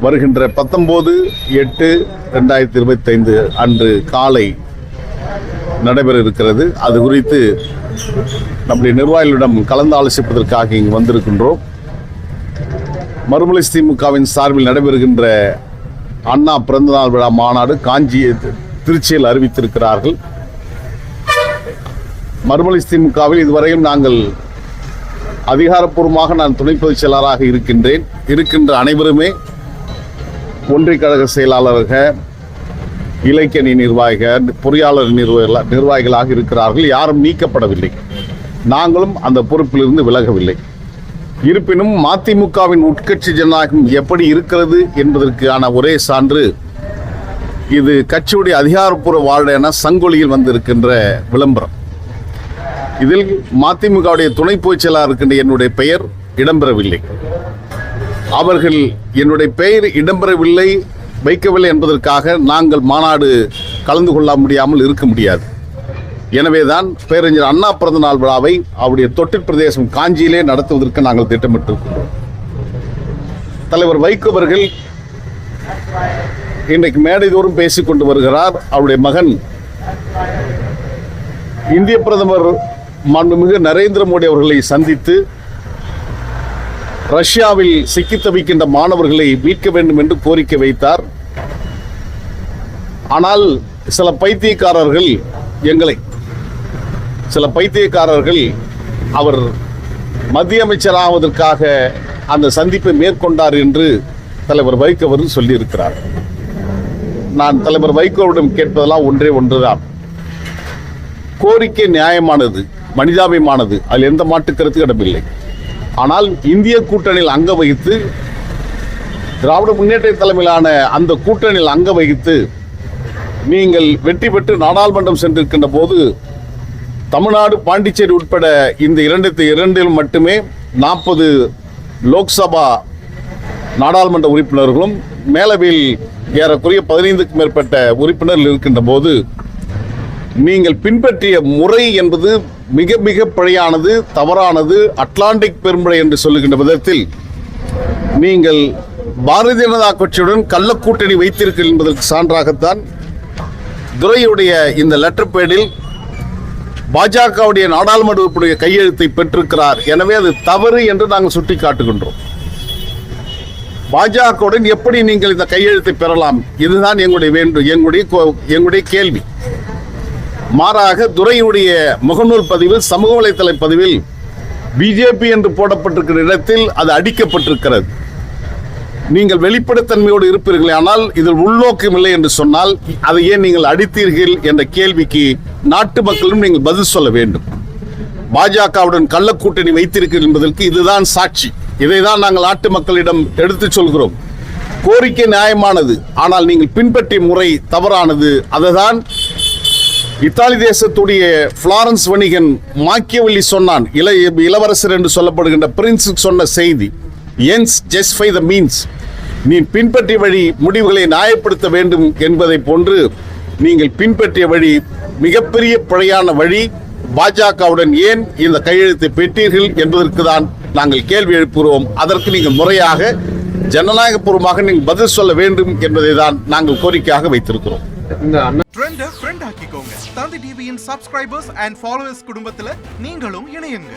வருகின்ற 19/8/2025 அன்று காலை நடைபெற இருக்கிறது. அது குறித்து நம்முடைய நிர்வாகிகளிடம் கலந்து ஆலோசிப்பதற்காக இங்கு வந்திருக்கின்றோம். மறுமலர்ச்சி திமுகவின் சார்பில் நடைபெறுகின்ற அண்ணா பிறந்தநாள் விழா மாநாடு திருச்சியில் அறிவித்திருக்கிறார்கள். மறுமலர்ச்சி திமுகவில் இதுவரையும் நாங்கள் அதிகாரப்பூர்வமாக நான் துணை பொதுச் செயலாளராக இருக்கின்ற அனைவருமே ஒன்றிய கழக செயலாளர்கள், இலக்கிய நிர்வாகிகள், பொறியாளர் நிர்வாகிகளாக இருக்கிறார்கள். யாரும் நீக்கப்படவில்லை. நாங்களும் அந்த பொறுப்பிலிருந்து விலகவில்லை. இருப்பினும் மதிமுகவின் உட்கட்சி ஜனநாயகம் எப்படி இருக்கிறது என்பதற்கான ஒரே சான்று இது கட்சியுடைய அதிகாரப்பூர்வ வாழ் என சங்கொலியில் வந்திருக்கின்ற விளம்பரம். இதில் மதிமுகவுடைய துணை பொதுச் செயலாளர் இருக்கின்ற என்னுடைய பெயர் இடம்பெறவில்லை. அவர்கள் என்னுடைய பெயர் இடம்பெறவில்லை வைக்கவில்லை என்பதற்காக நாங்கள் மாநாடு கலந்து கொள்ள முடியாமல் இருக்க முடியாது. எனவேதான் பேரறிஞர் அண்ணா பிறந்தநாள் விழாவை அவருடைய தொட்டில் பிரதேசம் காஞ்சியிலே நடத்துவதற்கு நாங்கள் திட்டமிட்டிருக்கிறோம். தலைவர் வைகோ அவர்கள் இன்றைக்கு மேடைதோறும் பேசிக் கொண்டு வருகிறார். அவருடைய மகன் இந்திய பிரதமர் மாண்புமிகு நரேந்திர மோடி அவர்களை சந்தித்து ரஷ்யாவில் சிக்கி தவிக்கின்ற மாணவர்களை மீட்க வேண்டும் என்று கோரிக்கை வைத்தார். ஆனால் சில பைத்தியக்காரர்கள் அவர் மத்திய அமைச்சராவதற்காக அந்த சந்திப்பை மேற்கொண்டார் என்று தலைவர் வைகோ அவர்கள் சொல்லியிருக்கிறார். நான் தலைவர் வைகோவிடம் கேட்பதெல்லாம் ஒன்றுதான். கோரிக்கை நியாயமானது, மனிதாபிமானது, அதில் எந்த மாற்று கருத்து இடமில்லை. ஆனால் இந்திய கூட்டணியில் அங்க வகித்து, திராவிட முன்னேற்ற தலைமையிலான அந்த கூட்டணியில் அங்க வகித்து நீங்கள் வெற்றி பெற்று நாடாளுமன்றம் சென்றிருக்கின்ற போது தமிழ்நாடு, பாண்டிச்சேரி உட்பட இந்த இரண்டிலும் மட்டுமே 40 லோக்சபா நாடாளுமன்ற உறுப்பினர்களும் மேலவையில் ஏறக்குறைய 15க்கும் மேற்பட்ட உறுப்பினர்கள் இருக்கின்ற போது நீங்கள் பின்பற்றிய முறை என்பது மிக மிக பிழையானது, தவறானது, அட்லாண்டிக் பெரும்படை என்று சொல்லுகின்ற விதத்தில் நீங்கள் பாரதிய ஜனதா கட்சியுடன் கள்ளக்கூட்டணி வைத்தீர்கள் என்பதற்கு சான்றாகத்தான் துரையுடைய இந்த லெட்டர் பேடில் பாஜகவுடைய நாடாளுமன்ற உறுப்பினுடைய கையெழுத்தை பெற்றிருக்கிறார். எனவே அது தவறு என்று நாங்கள் சுட்டிக்காட்டுகின்றோம். பாஜகவுடன் எப்படி நீங்கள் இந்த கையெழுத்தை பெறலாம்? இதுதான் எங்களுடைய கேள்வி. மாறாக துரையுடைய முகநூல் பதிவில், சமூக வலைதள பதிவில் பிஜேபி என்று போடப்பட்டிருக்கிற இடத்தில் அது அடிக்கப்பட்டிருக்கிறது. நீங்கள் வெளிப்படைத்தன்மையோடு இருப்பீர்களே, ஆனால் இதில் உள்நோக்கம் இல்லை என்று சொன்னால் அதை ஏன் நீங்கள் அடித்தீர்கள் என்ற கேள்விக்கு நாட்டு மக்களும் நீங்கள் பதில் சொல்ல வேண்டும். பாஜகவுடன் கள்ளக்கூட்டணி வைத்திருக்கிறீர்கள் என்பதற்கு இதுதான் சாட்சி. இதைதான் நாங்கள் நாட்டு மக்களிடம் எடுத்துச் சொல்கிறோம். கோரிக்கை நியாயமானது, ஆனால் நீங்கள் பின்பற்றிய முறை தவறானது. அதுதான் இத்தாலி தேசத்துடைய பிளாரன்ஸ் வணிகன் மாக்கியவெல்லி சொன்னான். இளவரசர் என்று சொல்லப்படுகின்ற பிரின்ஸ் சொன்ன செய்தி, என்ஸ் ஜஸ்டிஃபை தி மீன்ஸ். நீ பின்பற்றிய வழி முடிவுகளை நியாயப்படுத்த வேண்டும் என்பதை போன்று நீங்கள் பின்பற்றிய வழி மிகப்பெரிய பிழையான வழி. பாஜகவுடன் ஏன் இந்த கையெழுத்தை பெற்றீர்கள் என்பதற்கு தான் நாங்கள் கேள்வி எழுப்புகிறோம். அதற்கு நீங்கள் முறையாக ஜனநாயகபூர்வமாக நீங்கள் பதில் சொல்ல வேண்டும் என்பதை தான் நாங்கள் கோரிக்கையாக வைத்திருக்கிறோம். ஃப்ரெண்ட் ஆக்கிக்கோங்க. தந்தி டிவியின் சப்ஸ்கிரைபர்ஸ் அண்ட் ஃபாலோவர்ஸ் குடும்பத்தில் நீங்களும் இணையுங்க.